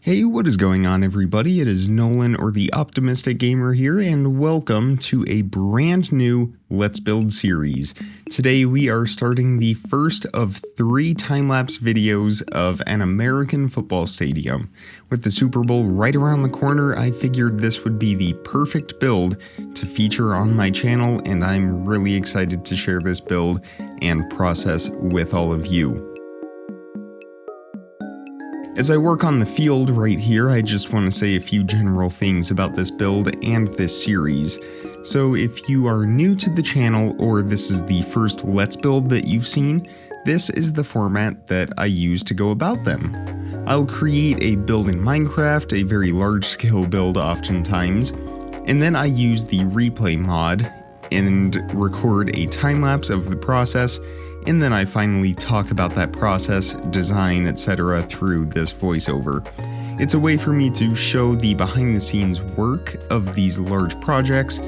Hey, what is going on, everybody? It is Nolan, or the Optimistic Gamer here, and welcome to a brand new Let's Build series. Today we are starting the first of 3 time-lapse videos of an American football stadium. With the Super Bowl right around the corner, I figured this would be the perfect build to feature on my channel, and I'm really excited to share this build and process with all of you. As I work on the field right here, I just want to say a few general things about this build and this series. So if you are new to the channel, or this is the first Let's Build that you've seen, this is the format that I use to go about them. I'll create a build in Minecraft, a very large scale build oftentimes, and then I use the replay mod and record a time-lapse of the process, and then I finally talk about that process, design, etc. through this voiceover. It's a way for me to show the behind-the-scenes work of these large projects,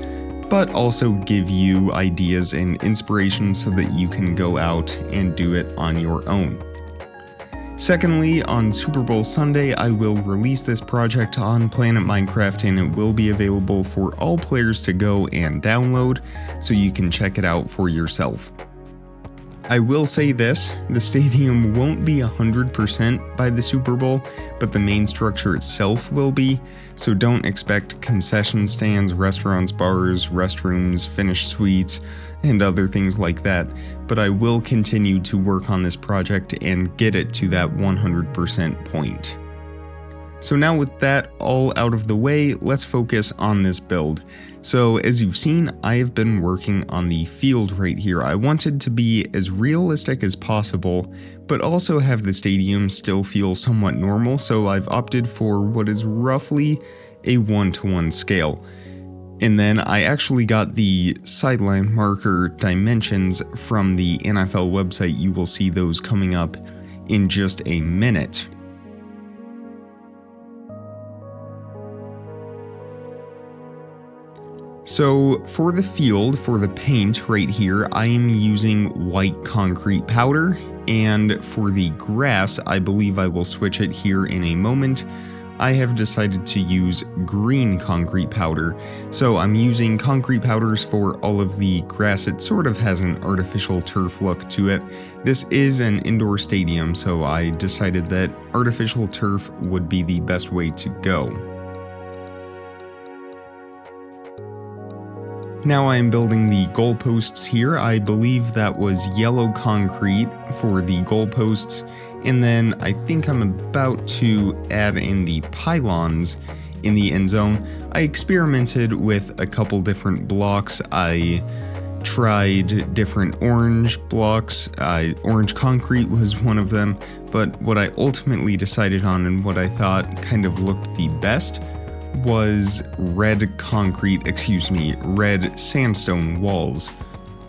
but also give you ideas and inspiration so that you can go out and do it on your own. Secondly, on Super Bowl Sunday, I will release this project on Planet Minecraft, and it will be available for all players to go and download, so you can check it out for yourself. I will say this, the stadium won't be 100% by the Super Bowl, but the main structure itself will be, so don't expect concession stands, restaurants, bars, restrooms, finished suites, and other things like that, but I will continue to work on this project and get it to that 100% point. So now with that all out of the way, let's focus on this build. So as you've seen, I have been working on the field right here. I wanted to be as realistic as possible, but also have the stadium still feel somewhat normal, so I've opted for what is roughly a 1-to-1 scale. And then I actually got the sideline marker dimensions from the NFL website. You will see those coming up in just a minute. So for the field, for the paint right here, I am using white concrete powder, and for the grass, I believe I will switch it here in a moment. I have decided to use green concrete powder. So I'm using concrete powders for all of the grass. It sort of has an artificial turf look to it. This is an indoor stadium, so I decided that artificial turf would be the best way to go. Now I am building the goalposts here. I believe that was yellow concrete for the goalposts, and then I think I'm about to add in the pylons in the end zone. I experimented with a couple different blocks. I tried different orange blocks. Orange concrete was one of them, but what I ultimately decided on, and what I thought kind of looked the best, was red sandstone walls,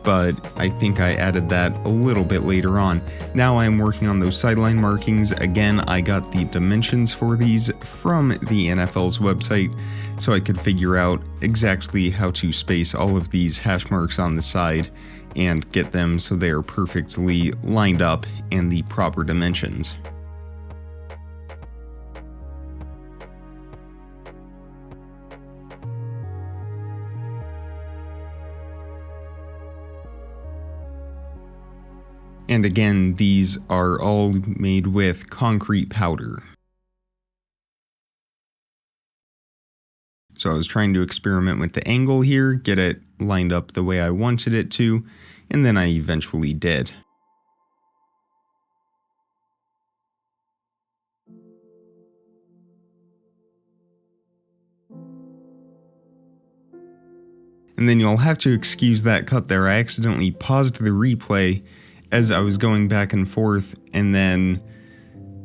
but I think I added that a little bit later on. Now I am working on those sideline markings. Again, I got the dimensions for these from the NFL's website, so I could figure out exactly how to space all of these hash marks on the side and get them so they are perfectly lined up and the proper dimensions. And again, these are all made with concrete powder. So I was trying to experiment with the angle here, get it lined up the way I wanted it to, and then I eventually did. And then you'll have to excuse that cut there. I accidentally paused the replay as I was going back and forth, and then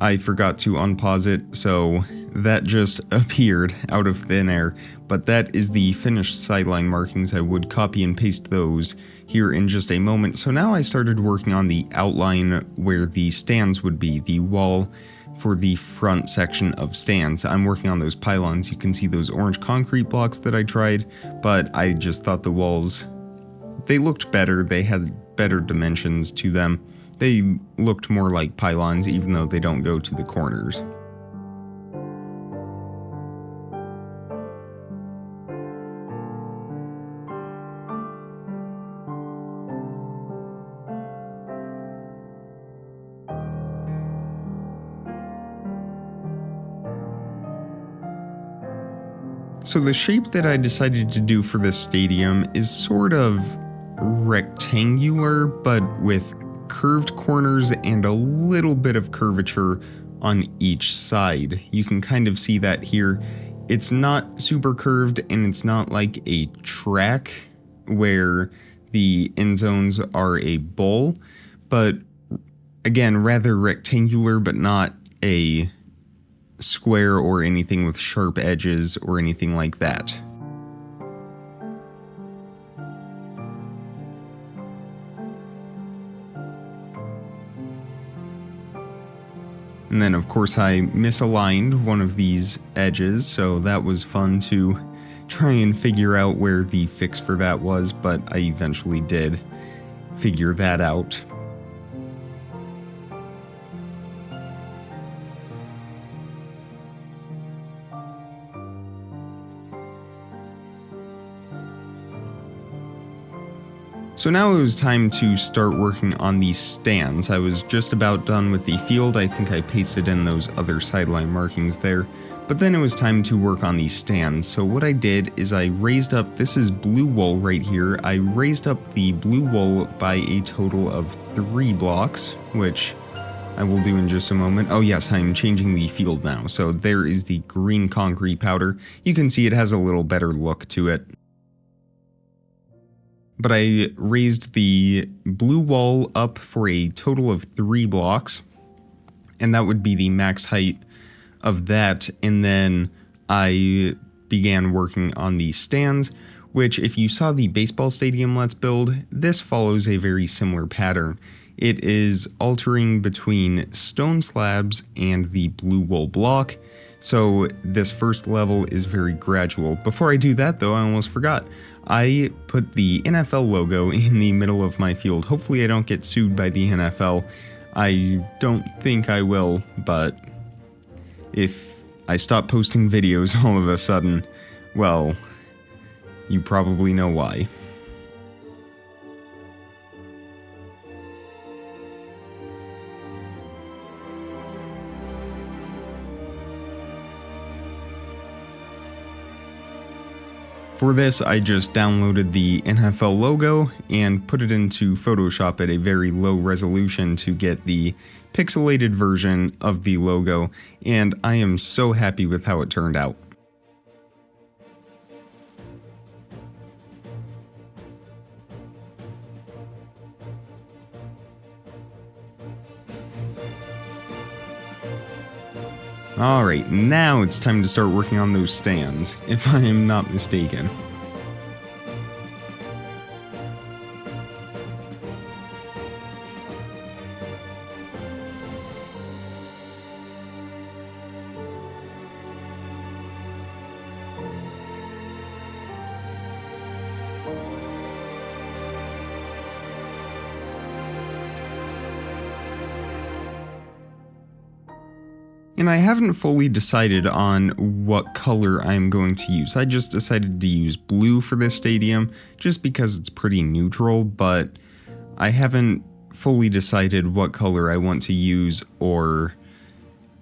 I forgot to unpause it, so that just appeared out of thin air. But that is the finished sideline markings. I would copy and paste those here in just a moment. So now I started working on the outline where the stands would be, the wall for the front section of stands. I'm working on those pylons. You can see those orange concrete blocks that I tried, but I just thought the walls, they looked better. They had better dimensions to them. They looked more like pylons, even though they don't go to the corners. So the shape that I decided to do for this stadium is sort of rectangular, but with curved corners and a little bit of curvature on each side. You can kind of see that here. It's not super curved, and it's not like a track where the end zones are a bowl, but again, rather rectangular, but not a square or anything with sharp edges or anything like that. And then of course I misaligned one of these edges, so that was fun to try and figure out where the fix for that was, but I eventually did figure that out. So now it was time to start working on these stands. I was just about done with the field. I think I pasted in those other sideline markings there. But then it was time to work on these stands. So what I did is I raised up, this is blue wool right here. I raised up the blue wool by a total of 3 blocks, which I will do in just a moment. Oh yes, I'm changing the field now. So there is the green concrete powder. You can see it has a little better look to it. But I raised the blue wall up for a total of 3 blocks, and that would be the max height of that. And then I began working on the stands, which if you saw the baseball stadium Let's Build, this follows a very similar pattern. It is altering between stone slabs and the blue wool block. So this first level is very gradual. Before I do that though, I almost forgot. I put the NFL logo in the middle of my field. Hopefully I don't get sued by the NFL. I don't think I will, but if I stop posting videos all of a sudden, well, you probably know why. For this, I just downloaded the NFL logo and put it into Photoshop at a very low resolution to get the pixelated version of the logo, and I am so happy with how it turned out. Alright, now it's time to start working on those stands, if I am not mistaken. And I haven't fully decided on what color I'm going to use. I just decided to use blue for this stadium just because it's pretty neutral, but I haven't fully decided what color I want to use or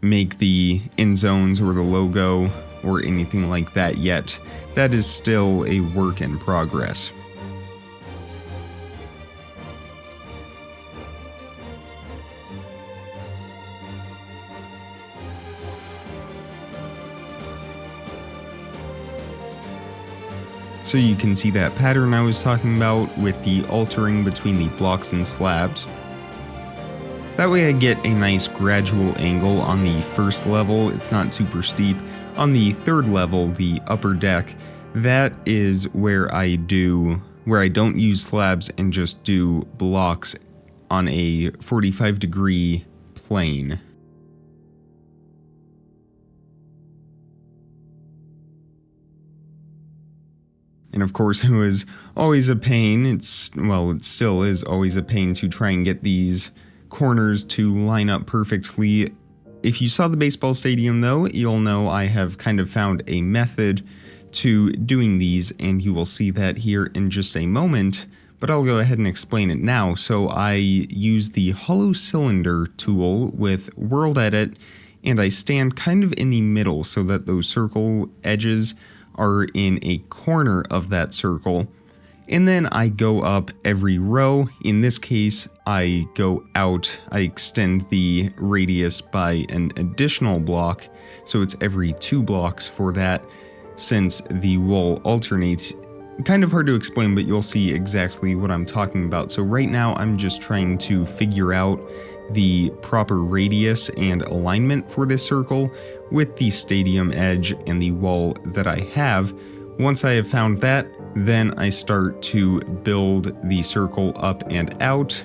make the end zones or the logo or anything like that yet. That is still a work in progress. So you can see that pattern I was talking about with the altering between the blocks and slabs. That way I get a nice gradual angle on the first level. It's not super steep. On the third level, the upper deck, that is where I don't use slabs and just do blocks on a 45-degree plane. And of course, it was always a pain. It still is always a pain to try and get these corners to line up perfectly. If you saw the baseball stadium though, you'll know I have kind of found a method to doing these, and you will see that here in just a moment, but I'll go ahead and explain it now. So I use the hollow cylinder tool with World Edit, and I stand kind of in the middle so that those circle edges are in a corner of that circle. And then I go up every row. In this case, I go out, I extend the radius by an additional block, so it's every 2 blocks for that, since the wool alternates. Kind of hard to explain, but you'll see exactly what I'm talking about. So right now I'm just trying to figure out the proper radius and alignment for this circle with the stadium edge and the wall that I have. Once I have found that, then I start to build the circle up and out.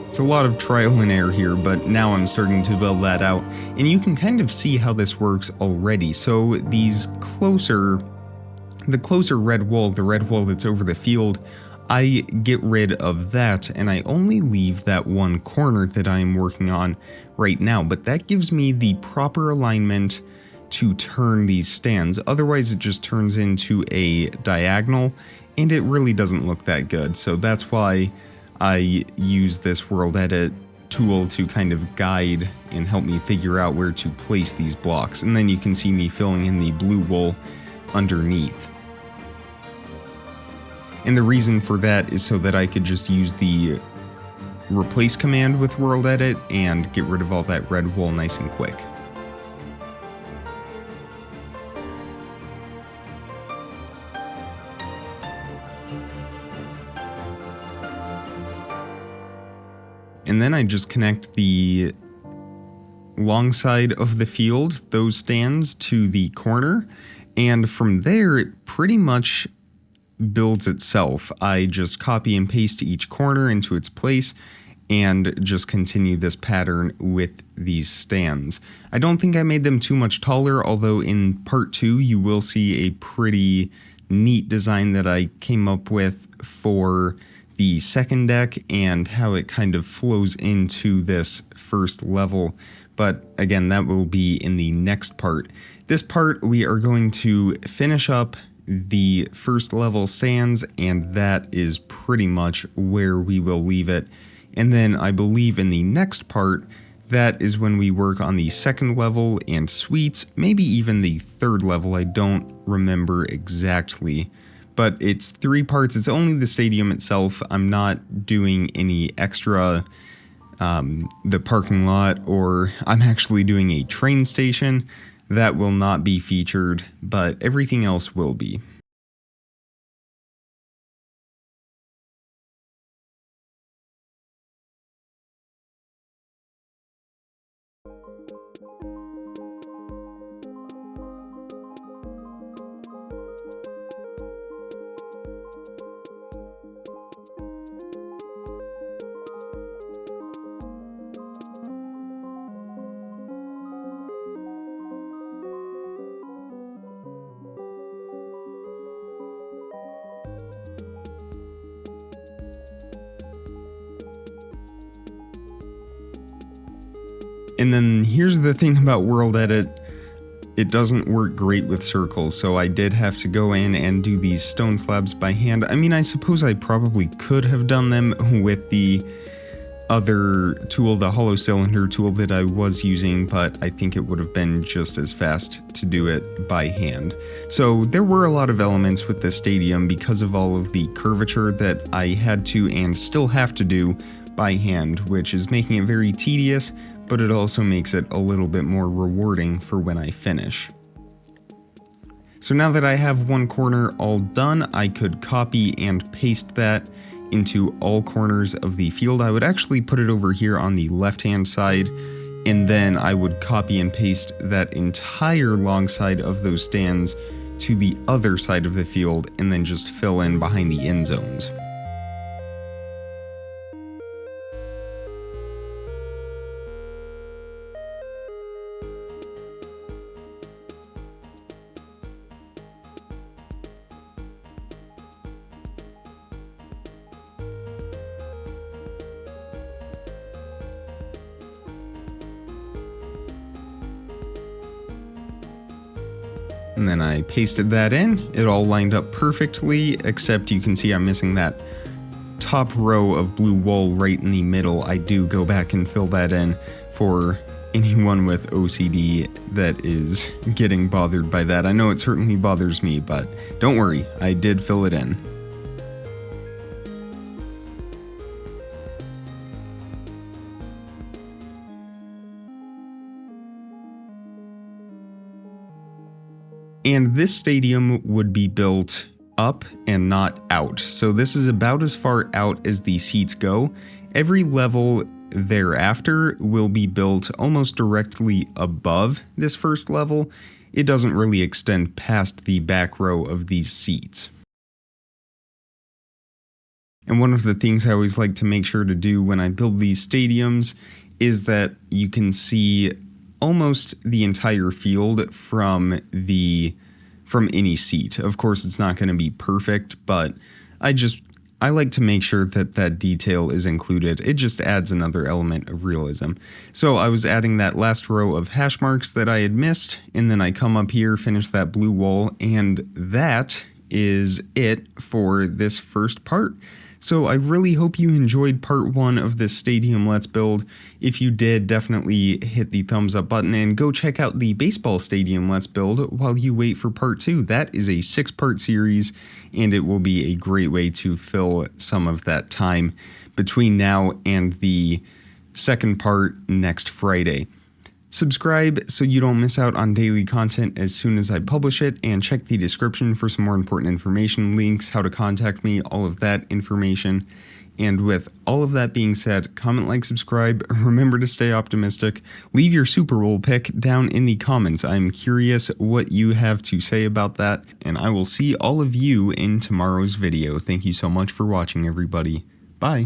It's a lot of trial and error here, but now I'm starting to build that out, and you can kind of see how this works already. So the closer red wall, the red wall that's over the field, I get rid of that, and I only leave that one corner that I'm working on right now, but that gives me the proper alignment to turn these stands. Otherwise it just turns into a diagonal, and it really doesn't look that good. So that's why I use this World Edit tool to kind of guide and help me figure out where to place these blocks. And then you can see me filling in the blue wool underneath. And the reason for that is so that I could just use the replace command with World Edit and get rid of all that red wool nice and quick. And then I just connect the long side of the field, those stands, to the corner, and from there it pretty much builds itself. I just copy and paste each corner into its place and just continue this pattern with these stands. I don't think I made them too much taller, although in part 2 you will see a pretty neat design that I came up with for the second deck and how it kind of flows into this first level. But again, that will be in the next part. This part, we are going to finish up the first level stands, and that is pretty much where we will leave it. And then I believe in the next part, that is when we work on the second level and suites, maybe even the third level. I don't remember exactly. But it's 3 parts. It's only the stadium itself. I'm not doing any extra, the parking lot, or I'm actually doing a train station. That will not be featured, but everything else will be. And then here's the thing about World Edit, it doesn't work great with circles, so I did have to go in and do these stone slabs by hand. I mean, I suppose I probably could have done them with the other tool, the hollow cylinder tool that I was using, but I think it would have been just as fast to do it by hand. So there were a lot of elements with the stadium because of all of the curvature that I had to and still have to do by hand, which is making it very tedious, but it also makes it a little bit more rewarding for when I finish. So now that I have one corner all done, I could copy and paste that into all corners of the field. I would actually put it over here on the left-hand side, and then I would copy and paste that entire long side of those stands to the other side of the field, and then just fill in behind the end zones. And then I pasted that in. It all lined up perfectly, except you can see I'm missing that top row of blue wool right in the middle, I do go back and fill that in for anyone with OCD that is getting bothered by that. I know it certainly bothers me, but don't worry, I did fill it in. And this stadium would be built up and not out. So this is about as far out as the seats go. Every level thereafter will be built almost directly above this first level. It doesn't really extend past the back row of these seats. And one of the things I always like to make sure to do when I build these stadiums is that you can see almost the entire field from any seat. Of course, it's not going to be perfect, but I like to make sure that that detail is included. It just adds another element of realism. So I was adding that last row of hash marks that I had missed, and then I come up here, finish that blue wall, and that is it for this first part. So I really hope you enjoyed part 1 of this stadium let's build. If you did, definitely hit the thumbs up button and go check out the baseball stadium let's build while you wait for part 2. That is a 6-part series, and it will be a great way to fill some of that time between now and the second part next Friday. Subscribe so you don't miss out on daily content as soon as I publish it, and check the description for some more important information, links, how to contact me, all of that information. And with all of that being said, comment, like, subscribe, remember to stay optimistic, leave your Super Bowl pick down in the comments. I'm curious what you have to say about that, and I will see all of you in tomorrow's video. Thank you so much for watching, everybody. Bye.